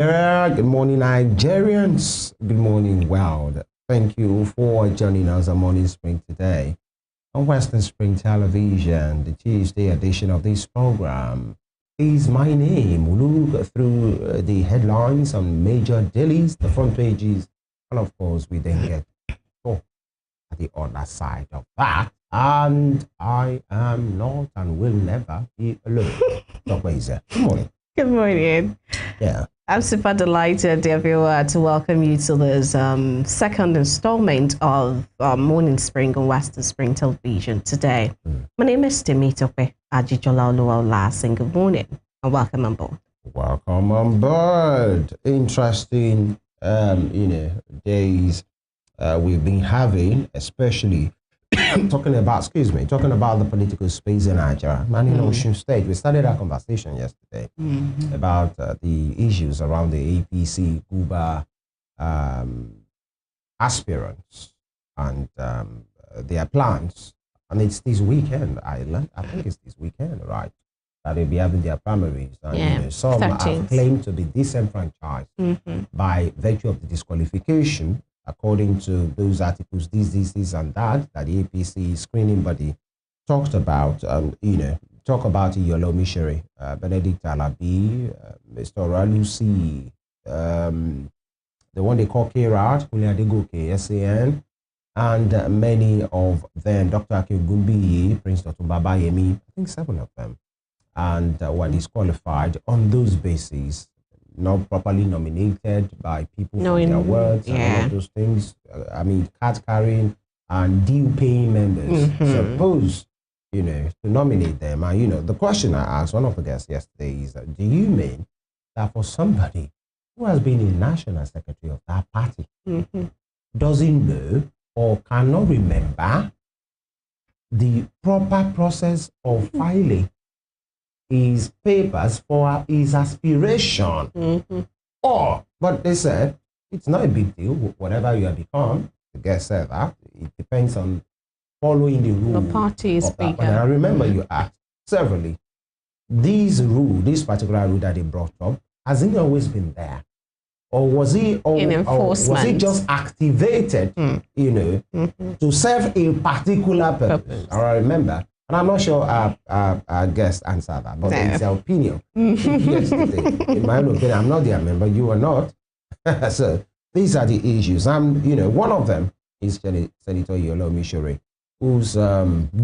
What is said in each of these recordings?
Good morning, Nigerians. Good morning, world. Thank you for joining us on Morning Spring today on Western Spring Television. The Tuesday edition of this program is my name. We'll look through the headlines on major dailies, the front pages, and of course, we then get to talk at the other side of that. And I am not and will never be alone. Dr. Isa, good morning. Good morning. Yeah. I'm super delighted, dear viewer, to welcome you to this second installment of Morning Spring on Western Spring Television today. My name is Temitope Ajijola Oluwaola. Good morning and welcome on board. Welcome on board. Interesting, days we've been having, especially talking about the political space in Nigeria. Man, in Ocean State, we started our conversation yesterday about the issues around the APC Guba aspirants and their plans. And it's this weekend, I think it's this weekend, right? That they'll be having their primaries. And some have claimed to be disenfranchised by virtue of the disqualification, according to those articles, this, and that the APC screening body talked about, talk about Iyolo Misheri, Benedict Alabi, Mr. Ralusi, the one they call K-Rat, Kuliadegoke, SAN, and many of them, Dr. Akegumbi, Prince Dr. Babayemi, I think 7 of them, and were disqualified on those bases. Not properly nominated by people for their words and all of those things. Card carrying and deal paying members supposed, to nominate them. And, the question I asked one of the guests yesterday is, do you mean that for somebody who has been a national secretary of that party doesn't know or cannot remember the proper process of filing his papers for his aspiration? But they said it's not a big deal, whatever you have become. The guest said that it depends on following the rule. The party is bigger. And I remember you asked severally, this particular rule that they brought up, has it always been there? Or was it was it just activated, to serve a particular purpose? I remember. And I'm not sure our guest answered that, but it's their opinion. Yesterday, in my own opinion, I'm not their member, you are not. So these are the issues. One of them is Senator Iyolo Misheri, whose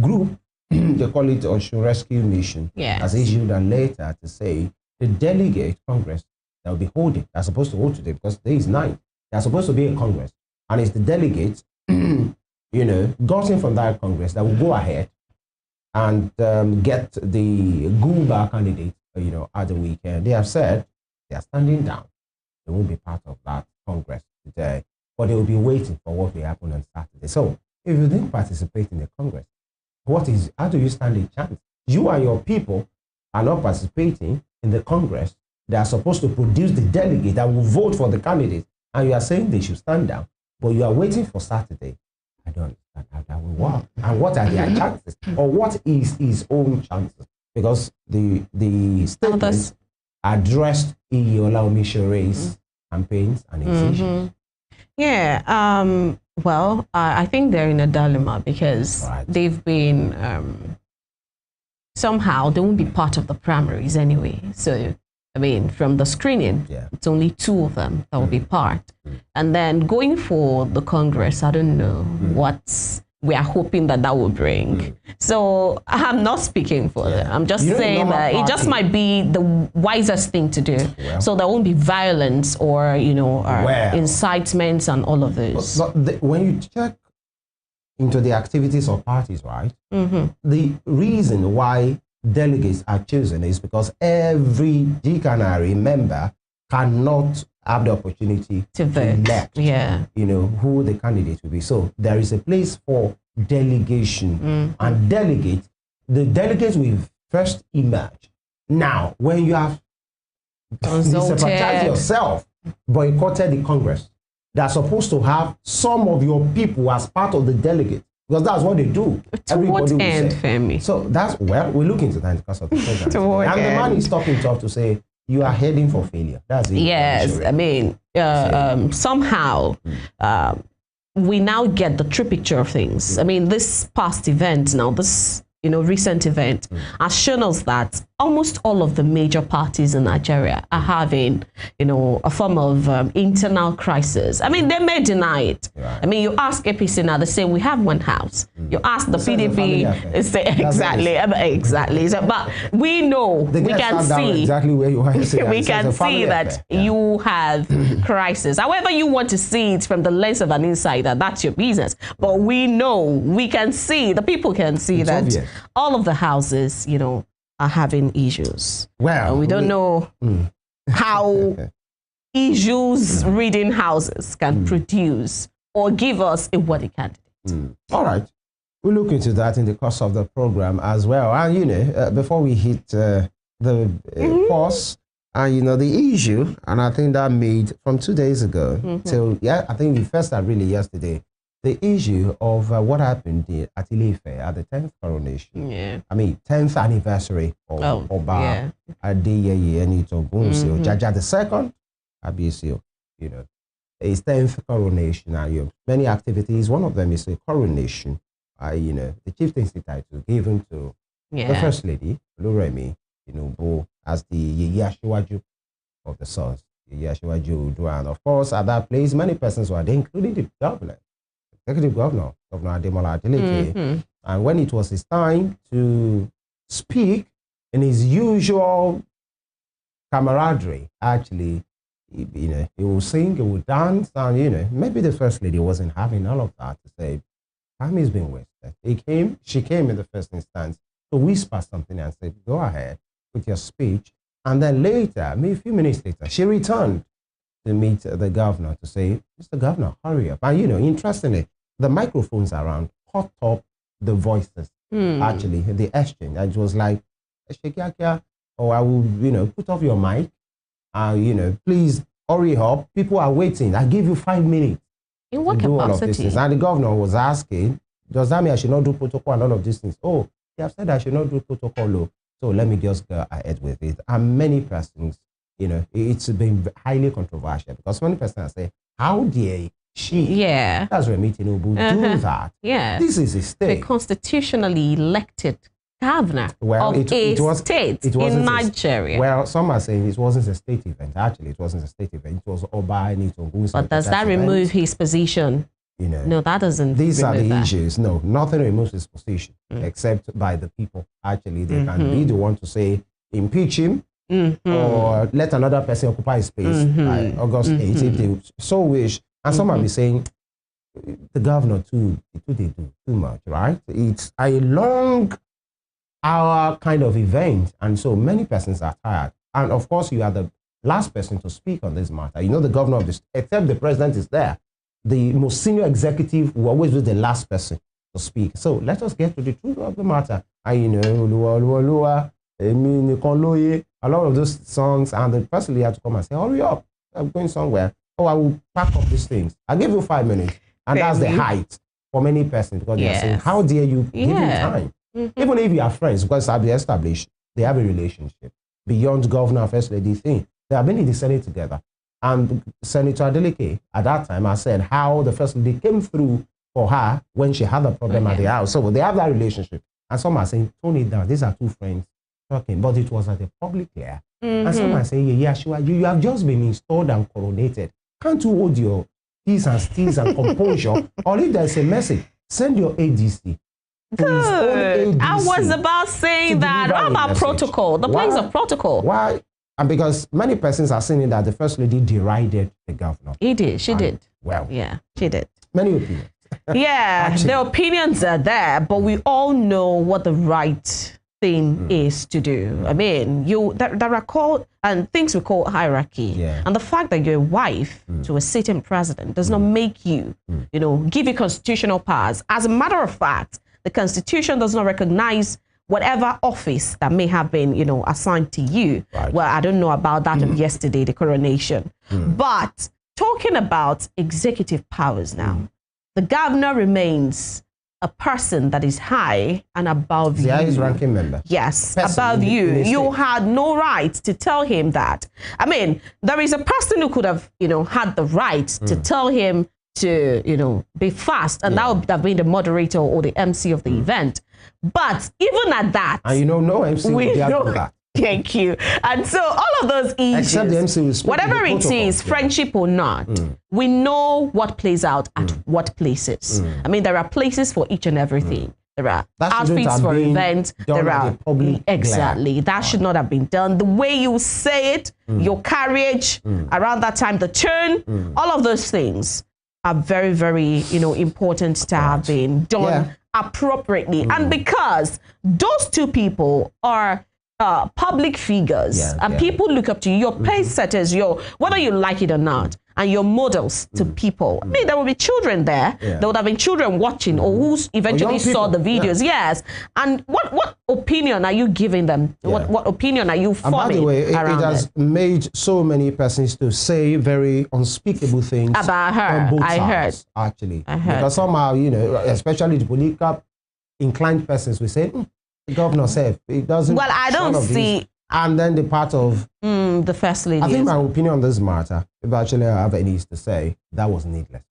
group, they call it Ocean Rescue Mission, has issued a letter to say the delegate Congress that will be holding, they're supposed to hold today because today is 9. They're supposed to be in Congress. And it's the delegates, gotten from that Congress that will go ahead and get the Guba candidate, at the weekend. They have said they are standing down. They won't be part of that Congress today, but they will be waiting for what will happen on Saturday. So if you didn't participate in the Congress, how do you stand a chance? You and your people are not participating in the Congress. They are supposed to produce the delegate that will vote for the candidate, and you are saying they should stand down, but you are waiting for Saturday. I don't understand how that will work. And what are their chances? Or what is his own chances? Because the statements addressed Iyolo Misheri's campaigns and his issues. Well, I think they're in a dilemma because they've been, somehow they won't be part of the primaries anyway. So, from the screening, it's only 2 of them that will be part. And then going for the Congress, I don't know what we are hoping that will bring. So I'm not speaking for them. I'm just saying that it just might be the wisest thing to do. So there won't be violence or, incitements and all of those. But when you check into the activities of parties, right, the reason why delegates are chosen is because every decanary member cannot have the opportunity to elect, who the candidate will be. So there is a place for delegation and the delegates will first emerge. Now, when you have disenfranchised yourself, boycotted the Congress, they're supposed to have some of your people as part of the delegate. Because that's what they do. To what end, Femi? So that's, well, we look into that because of the program. And the man is talking tough to say, you are heading for failure. That's it. Yes, I mean, somehow we now get the true picture of things. I mean, this past event now, this recent event has shown us that almost all of the major parties in Nigeria are having, a form of internal crisis. I mean, they may deny it. Right. I mean, you ask APC now, they say we have one house. You ask the PDP, they say exactly. So, but we know, we can see exactly where you are. We can see that you have crisis. However you want to see it from the lens of an insider, that's your business. But we know, we can see, the people can see that obvious. All of the houses, are having issues. Well, we don't know how issues reading houses can produce or give us a worthy candidate. All right. We'll look into that in the course of the program as well. And, before we hit the pause, and, the issue, and I think that made from 2 days ago till, I think the first time really yesterday, the issue of what happened at Ile-Ife at the 10th coronation. Yeah. I mean, 10th anniversary of Oba Adeyeye Enitogunsi Jaja II, Abisi, his 10th coronation. Many activities. One of them is a coronation. The chieftaincy title given to the First Lady, Oluremi, as the Yeye Asiwaju of the South, Yeye Asiwaju Oodua. And of course, at that place, many persons were there, including the governor. Executive Governor Ademola Adeleke, and when it was his time to speak in his usual camaraderie, actually, he will sing, he will dance, and maybe the First Lady wasn't having all of that to say, time is being wasted. She came in the first instance to whisper something and said, go ahead with your speech, and then later, maybe a few minutes later, she returned to meet the governor to say, Mr. Governor, hurry up. And interestingly, the microphones around caught up the voices, actually, the exchange. And it was like, or I will, put off your mic, please hurry up. People are waiting. I give you 5 minutes. In what capacity? And the governor was asking, does that mean I should not do protocol and all of these things? Oh, they have said I should not do protocol. So let me just go ahead with it. And many persons, it's been highly controversial because many persons say, how dare she, that's Remi Tinubu, do that? Yeah. This is a state. The constitutionally elected governor of a state in Nigeria. Well, some are saying it wasn't a state event. Actually, it wasn't a state event. It was Oba Enitogunsi. But does that remove his position? No, that doesn't. These are the issues. No, nothing removes his position except by the people. Actually, they can be the one to say, impeach him, or let another person occupy his space by August 8th if they so wish. And some might be saying, the governor too, they do too much, right? It's a long hour kind of event. And so many persons are tired. And of course, you are the last person to speak on this matter. The governor of this, except the president is there. The most senior executive will always be the last person to speak. So let us get to the truth of the matter. And a lot of those songs, and the person had to come and say, hurry up, I'm going somewhere. Oh, I will pack up these things. I'll give you 5 minutes. And that's the height for many persons because they are saying, how dare you give him time? Even if you are friends, because I've established, they have a relationship beyond governor and first lady thing. They have been in the Senate together. And Senator Adeleke, at that time, I said how the first lady came through for her when she had a problem at the house. So they have that relationship. And some are saying, tone it down. These are two friends talking. But it was at the public here. And some are saying, you have just been installed and coronated. Can't you hold your peace and steeze and composure? Or if there's a message, send your ADC. Good. I was about saying that. How about protocol? The place of protocol. Why? And because many persons are saying that the first lady derided the governor. He did. She did. Well. Yeah, she did. Many opinions. Yeah, the opinions are there, but we all know what the right thing is to do. I mean, there are called and things we call hierarchy, and the fact that you're a wife to a sitting president does not make you, give you constitutional powers. As a matter of fact, the Constitution does not recognize whatever office that may have been, assigned to you. Right. Well, I don't know about that of yesterday, the coronation, but talking about executive powers now, the governor remains a person that is high and above you. The highest ranking member. Yes, above you. You had no right to tell him that. I mean, there is a person who could have, had the right to tell him to, be fast, and that would have been the moderator or the MC of the event. But even at that, and no MC will be able to do that. Thank you. And so all of those issues, except the MC will whatever it is, friendship or not, we know what plays out at what places. I mean, there are places for each and everything. There are outfits for events. There are exactly that should not have been done. The way you say it, your carriage around that time, the turn, all of those things are very, very important to have been done appropriately. And because those two people are public figures, and people look up to you, your pace setters, whether you like it or not, and your models to people. I mean, there will be children there. There would have been children watching, or who eventually saw the videos. Yes. And what opinion are you giving them? What opinion are you forming? And by the way, it has made so many persons to say very unspeakable things about her. On both I sides, heard. Actually, because somehow, especially the political inclined persons will say, the governor said it doesn't. Well, I don't see. And then the part of the first lady. I think my opinion on this matter, if actually I have any to say, that was needless.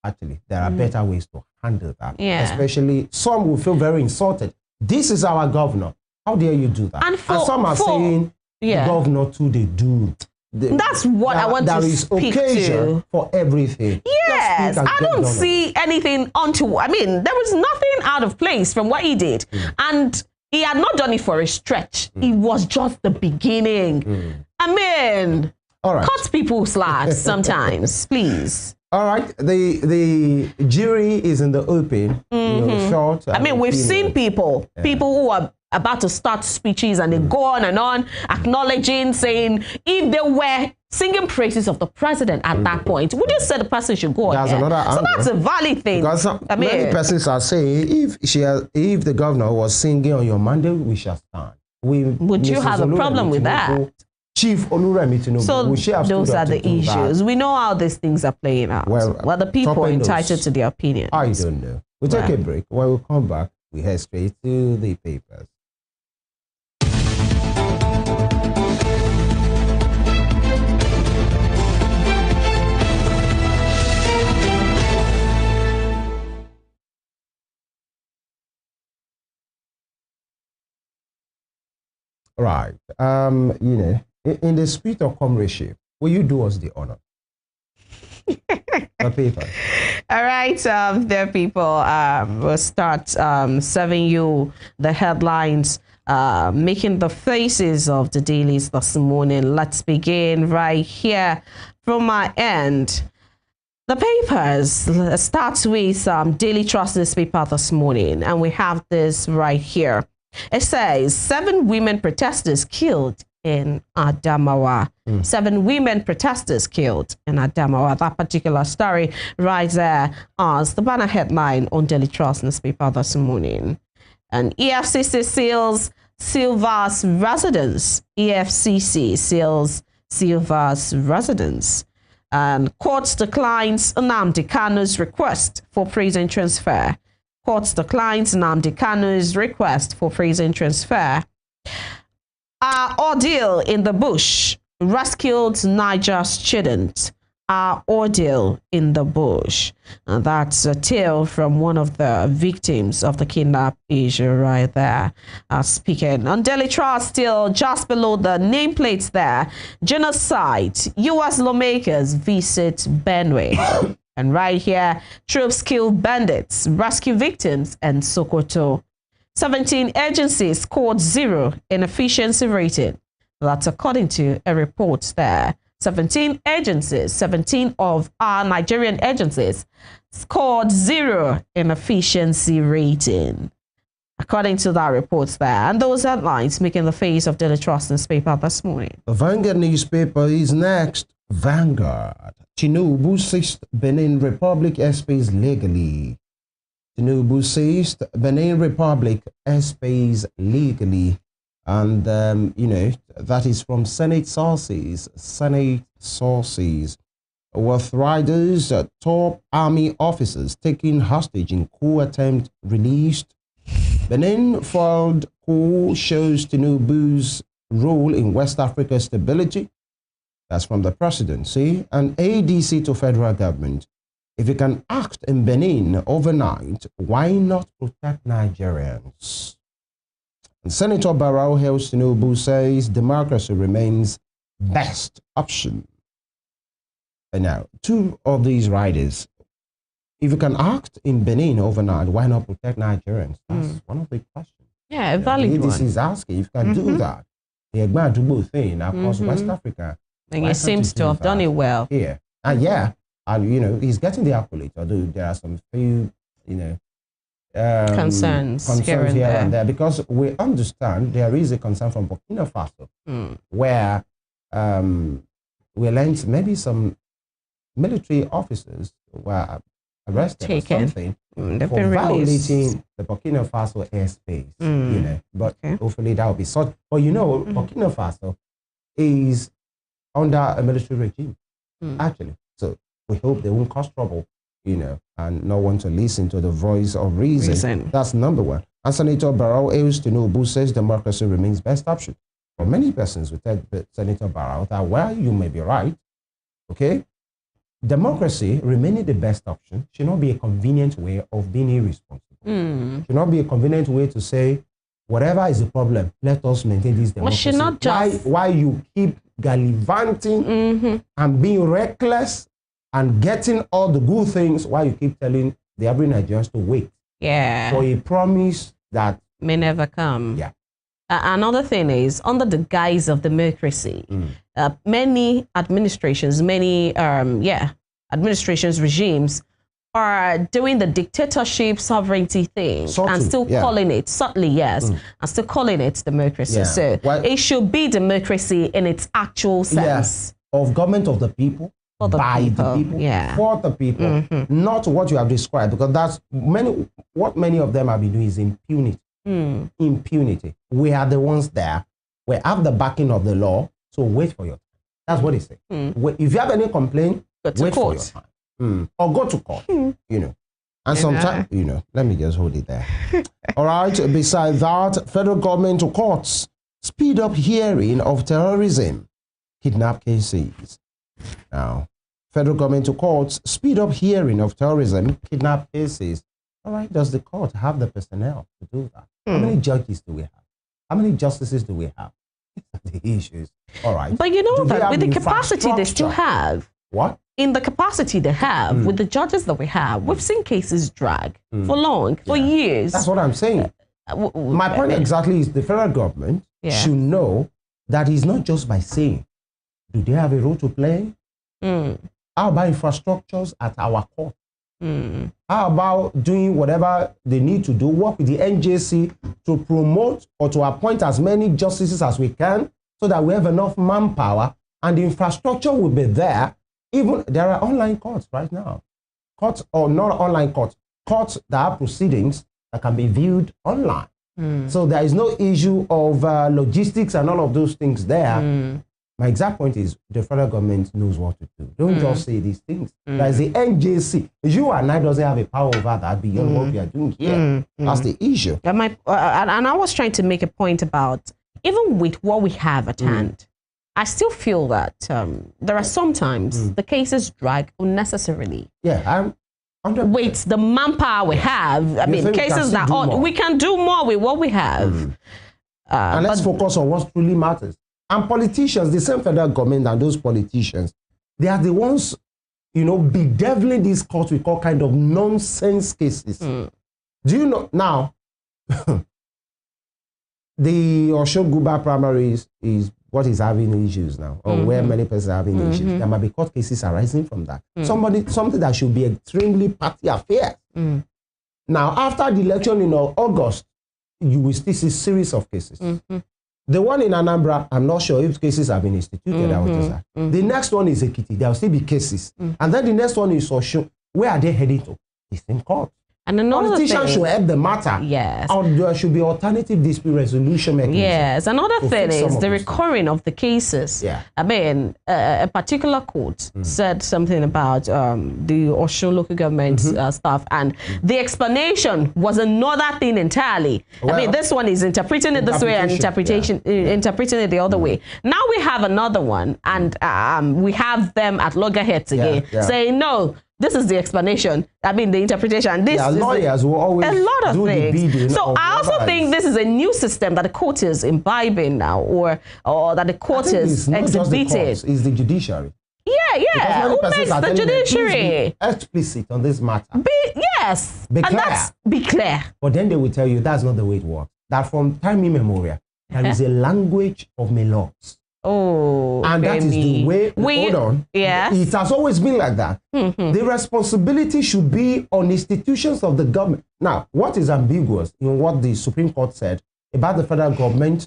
Actually, there are better ways to handle that. Especially some will feel very insulted. This is our governor. How dare you do that? And some are saying the governor too, they do. That's what I want to speak to. For everything. Yes, I don't see anything I mean, there was nothing out of place from what he did. And he had not done it for a stretch. It was just the beginning. I mean, cut people slack sometimes, please. All right, the jury is in the open. Short. I mean, we've seen people who are about to start speeches and they go on and on, acknowledging, saying, if they were singing praises of the president at that point, would you say the person should go on? So that's a valid thing. Because many persons are saying, if the governor was singing on your mandate, we shall stand. Would you have a problem with that? Chief Oluremi Tinubu, so those are the issues. We know how these things are playing out. Well, the people are entitled to their opinion. I don't know. We'll take a break. When we come back, we head straight to the papers. Right. In the spirit of comradeship, will you do us the honor? The paper. All right, there people, we'll start serving you the headlines, making the faces of the dailies this morning. Let's begin right here from my end. The papers, let's start with Daily Trust newspaper this morning, and we have this right here. It says 7 women protesters killed in Adamawa. 7 women protesters killed in Adamawa. That particular story right there as the banner headline on Daily Trust newspaper this morning. And EFCC seals Silva's residence. EFCC seals Silva's residence. And court declines Nnamdi Kanu's request for prison transfer. Court declines Nnamdi Kanu's request for prison transfer. Ordeal in the bush. Rescued Niger student. Ordeal in the bush. And that's a tale from one of the victims of the kidnap issue right there. Speaking on Daily Trust, still just below the nameplates there. Genocide. U.S. lawmakers visit Benue. And right here, troops kill bandits, rescue victims, and Sokoto. 17 agencies scored 0 in efficiency rating. That's according to a report there. 17 agencies, 17 of our Nigerian agencies scored 0 in efficiency rating, according to that report there. And those headlines making the face of Daily Trust newspaper this morning. The Vanguard newspaper is next. Vanguard. Tinubu seized Benin Republic airspace legally. Tinubu seized Benin Republic airspace legally. And, that is from Senate sources. Senate sources. with riders, top army officers taken hostage in coup attempt released. Benin foiled coup shows Tinubu's role in West Africa's stability. That's from the presidency. And ADC to federal government. If you can act in Benin overnight, why not protect Nigerians? And Senator Barrow hails Tinubu, says democracy remains best option. And now, two of these riders, if you can act in Benin overnight, why not protect Nigerians? That's one of the questions. Yeah, a valid one. ADC is asking if you can do that. The Egba thing across West Africa. And he seems to have done it well. Here. And yeah, and you know, he's getting the accolades, although there are some few, you know, concerns here and there, because we understand there is a concern from Burkina Faso where we learned maybe some military officers were arrested or something for violating the Burkina Faso airspace, you know, but hopefully that will be sorted. But you know, Burkina Faso is under a military regime, actually. So we hope they won't cause trouble, you know, and not want to listen to the voice of reason. That's number one. And Senator Barrow hails Tinubu, says democracy remains best option. For many persons, we tell Senator Barrow that, well, you may be right, okay? Democracy remaining the best option should not be a convenient way of being irresponsible. Should not be a convenient way to say, whatever is the problem, let us maintain this democracy. Should not just... Why you keep gallivanting and being reckless and getting all the good things while you keep telling the average Nigerians to wait for a promise that may never come. Yeah. Another thing is, under the guise of democracy, many administrations, regimes are doing the dictatorship sovereignty thing and still calling it, subtly, and still calling it democracy. So it should be democracy in its actual sense. Of government of the people, by the people, for the people, not what you have described, because that's what many of them have been doing is impunity. Impunity. We are the ones there. We have the backing of the law, so wait for your time. That's what they say. If you have any complaint, wait for your time. Or go to court, you know. And sometimes, you know, let me just hold it there. All right, besides that, federal government to courts, speed up hearing of terrorism, kidnap cases. Now, federal government to courts, speed up hearing of terrorism, kidnap cases. All right, does the court have the personnel to do that? How many judges do we have? How many justices do we have? These are the issues. All right. But you know that with the capacity they still have. What? In the capacity they have, with the judges that we have, we've seen cases drag for long, for years. That's what I'm saying. My point exactly is the federal government should know that it's not just by saying, do they have a role to play? How about infrastructures at our court? How about doing whatever they need to do, work with the NJC to promote or to appoint as many justices as we can so that we have enough manpower and the infrastructure will be there. Even there are online courts right now. Courts or not online courts, courts that have proceedings that can be viewed online. So there is no issue of logistics and all of those things there. My exact point is the federal government knows what to do. Don't just say these things. There's the NJC. You and I doesn't have a power over that beyond what we are doing here. That's the issue. And I was trying to make a point about, even with what we have at hand, I still feel that there are sometimes the cases drag unnecessarily. Yeah, with the manpower we have, I mean, cases that we can do more with what we have. And let's focus on what truly matters. And politicians, the same federal government and those politicians, they are the ones, you know, bedeviling these courts with all kind of nonsense cases. Do you know now? The Oshoguba primaries is what is having issues now, or where many persons are having issues. There might be court cases arising from that. Something that should be extremely party affair. Now, after the election in August, you will still see a series of cases. The one in Anambra, I'm not sure if cases have been instituted. The next one is Ekiti. There will still be cases. And then the next one is Osun. Where are they heading to? The same court. And another politicians should help the matter. Yes. Or there should be alternative dispute resolution mechanism. Yes. Another thing is the recurring of the cases. Yeah. I mean, a particular court said something about the Osho local government stuff, and the explanation was another thing entirely. Well, I mean, this one is interpreting it this way and interpreting it the other way. Now we have another one, and we have them at loggerheads again, saying, no, this is the explanation. I mean, the interpretation. This lawyers will always a lot of do things. The bidding. So I also think this is a new system that the court is imbibing now, or that the court is exhibited. It's the judiciary. Yeah. Who makes the judiciary? Be explicit on this matter. Yes. Be clear. And that's be clear. But then they will tell you that's not the way it works. That from time immemorial, there is a language of my laws. Oh, and that is the way. Hold on. Yeah. It has always been like that. The responsibility should be on institutions of the government. Now, what is ambiguous in what the Supreme Court said about the federal government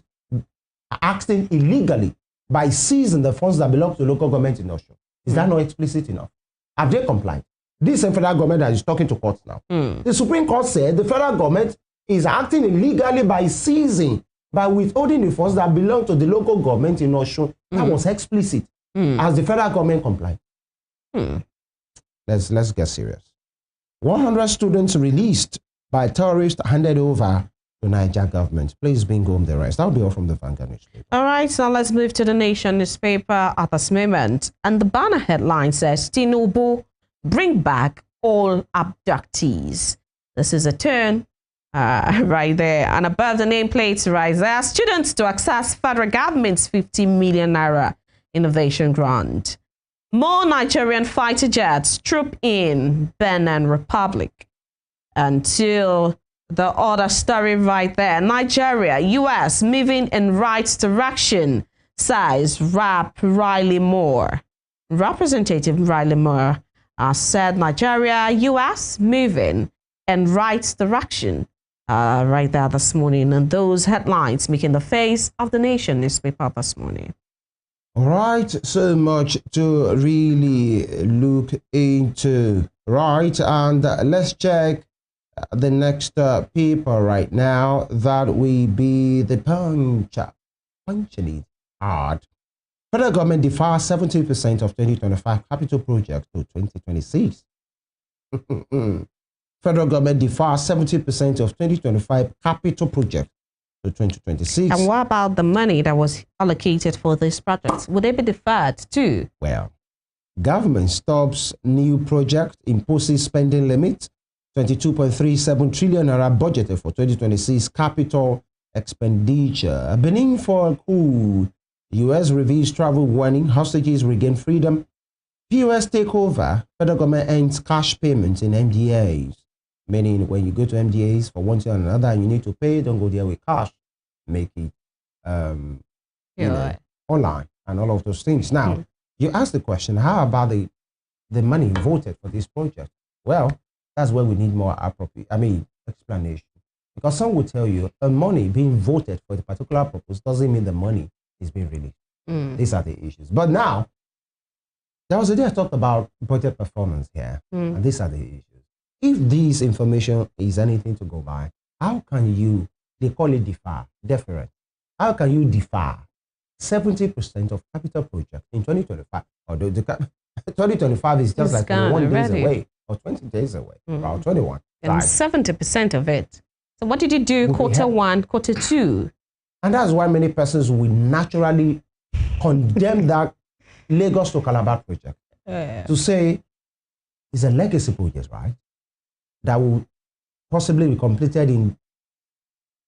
acting illegally by seizing the funds that belong to local government in Osho? Is that not explicit enough? Have they complied? This is federal government that is talking to courts now. The Supreme Court said the federal government is acting illegally by seizing, by withholding the funds that belong to the local government in Osho. That was explicit. As the federal government complied. Let's get serious. 100 students released by terrorists handed over to Niger government. Please bring home the rest. That'll be all from the Vanguard newspaper. All right, so let's move to the Nation newspaper at this moment. And the banner headline says, Tinubu, bring back all abductees. This is a turn. Right there, and above the nameplates right there, students to access federal government's 50 million naira innovation grant. More Nigerian fighter jets troop in Benin Republic. Until the other story right there, Nigeria, US moving in right direction, says Rep. Riley Moore. Representative Riley Moore said Nigeria, US moving in right direction. Right there this morning, and those headlines making the face of the Nation newspaper this morning. All right, so much to really look into, right? And let's check the next paper right now. That will be the Punch. Punchly hard. Federal government defers 70% of 2025 capital projects to 2026. Federal government defers 70% of 2025 capital projects to 2026. And what about the money that was allocated for these projects? Would they be deferred too? Well, government stops new project, imposes spending limit, 22.37 trillion naira budgeted for 2026 capital expenditure. Benin for a coup. US reviews travel warning, hostages regain freedom. POS takeover, federal government ends cash payments in MDAs. Meaning when you go to MDAs for one thing or another and you need to pay, don't go there with cash. Make it online and all of those things. Now, you ask the question, how about the money voted for this project? Well, that's where we need more explanation. Because some will tell you the money being voted for the particular purpose doesn't mean the money is being released. These are the issues. But now, there was a day I talked about budget performance here, and these are the issues. If this information is anything to go by, how can you, they call it deference. How can you defer 70% of capital projects in 2025? Or 2025 is just like 21 days away, or 20 days away, or 21. And 70% of it. So what did you do quarter one, quarter two? And that's why many persons will naturally condemn that Lagos to Calabar project to say it's a legacy project, right? That will possibly be completed in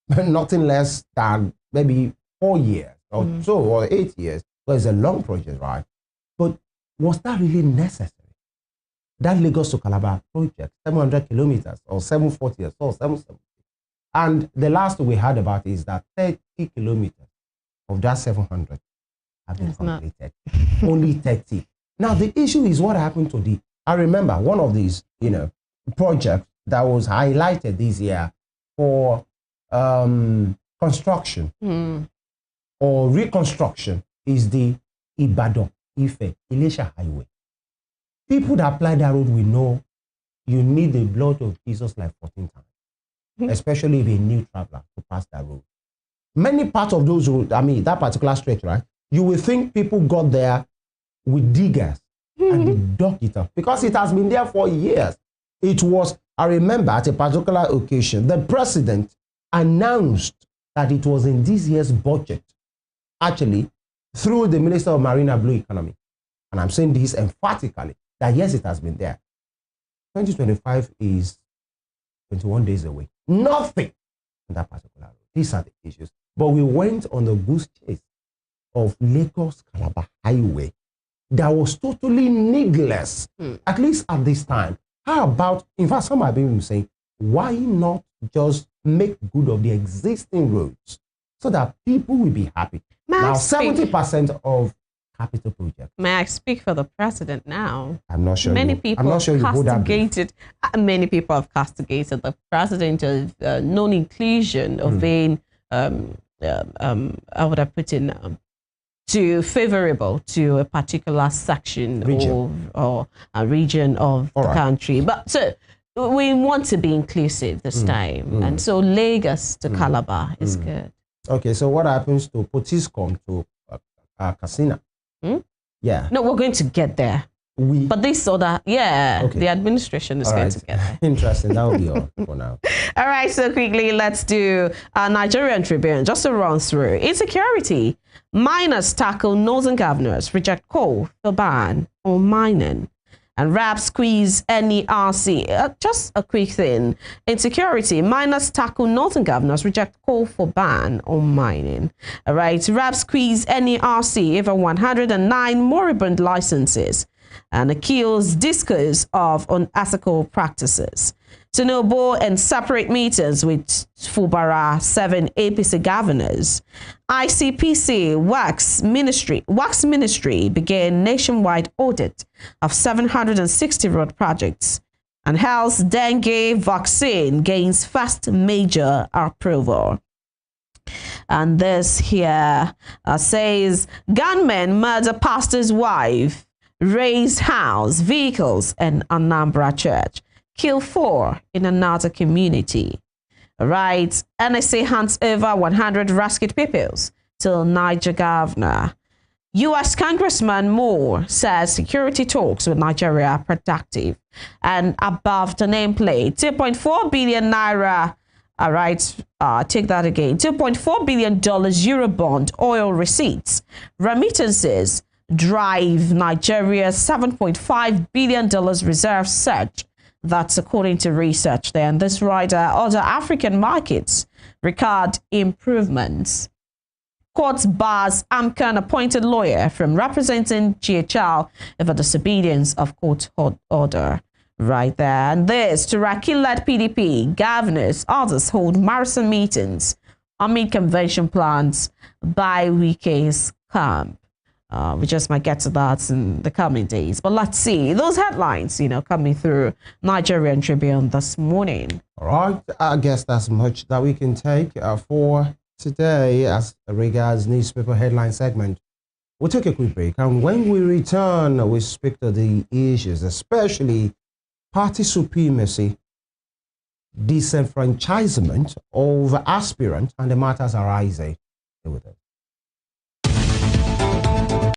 nothing less than maybe 4 years or so, or 8 years. So it's a long project, right? But was that really necessary? That Lagos to Calabar project, 700 kilometers or 740 or so, 770. And the last we heard about is that 30 kilometers of that 700 have been completed. Only 30. Now, the issue is what happened to I remember one of these, project that was highlighted this year for construction or reconstruction is the Ibadan, Ife, Ilesha Highway. People that apply that road will know you need the blood of Jesus like 14 times, especially if a new traveler to pass that road. Many parts of those roads, I mean, that particular stretch, right? You will think people got there with diggers and they dug it up because it has been there for years. It was, I remember at a particular occasion, the president announced that it was in this year's budget, actually, through the Minister of Marine and Blue Economy. And I'm saying this emphatically, that yes, it has been there. 2025 is 21 days away. Nothing in that particular road. These are the issues. But we went on the goose chase of Lagos-Calabar Highway that was totally needless, at least at this time. How about, in fact, some have been saying, why not just make good of the existing roads so that people will be happy? Now, 70% of capital projects. May I speak for the president now? I'm not sure. Many people have castigated the president of non-inclusion of being, how would I put it, too favorable to a particular section or a region of the country. But so we want to be inclusive this time. And so Lagos to Calabar is good. Okay, so what happens to Potiskum to Casina? Yeah. No, we're going to get there. But this other, the administration is going to get there. Interesting. That will be all for now. All right, so quickly, let's do a Nigerian Tribune, just to run through. Insecurity. Miners tackle northern governors, reject call for ban on mining. And RAP squeeze NERC. Just a quick thing. Insecurity. Miners tackle northern governors, reject call for ban on mining. All right. RAP squeeze NERC over 109 moribund licenses and accuse discourse of unethical practices. Tinubu and separate meetings with Fubara 7 APC governors. ICPC Wax Ministry began nationwide audit of 760 road projects. And health dengue vaccine gains first major approval. And this here says, gunmen murder pastor's wife, raise house, vehicles, and Anambra church. Kill 4 in another community. All right. NSA hands over 100 rescued peoples to Niger governor. U.S. Congressman Moore says security talks with Nigeria are productive. And above the nameplate, 2.4 billion naira. All right. Take that again. $2.4 billion Eurobond oil receipts. Remittances drive Nigeria's $7.5 billion reserve surge. That's according to research there. And this rider, other African markets record improvements. Court bars AMCAN appointed lawyer from representing GHL over disobedience of court order. Right there. And this, Turaki-led PDP, governors, others hold marathon meetings amid convention plans by Wike's camp. We just might get to that in the coming days. But let's see those headlines, coming through Nigerian Tribune this morning. All right. I guess that's much that we can take for today as regards newspaper headline segment. We'll take a quick break. And when we return, we speak to the issues, especially party supremacy, disenfranchisement of aspirants, and the matters arising. Stay with us.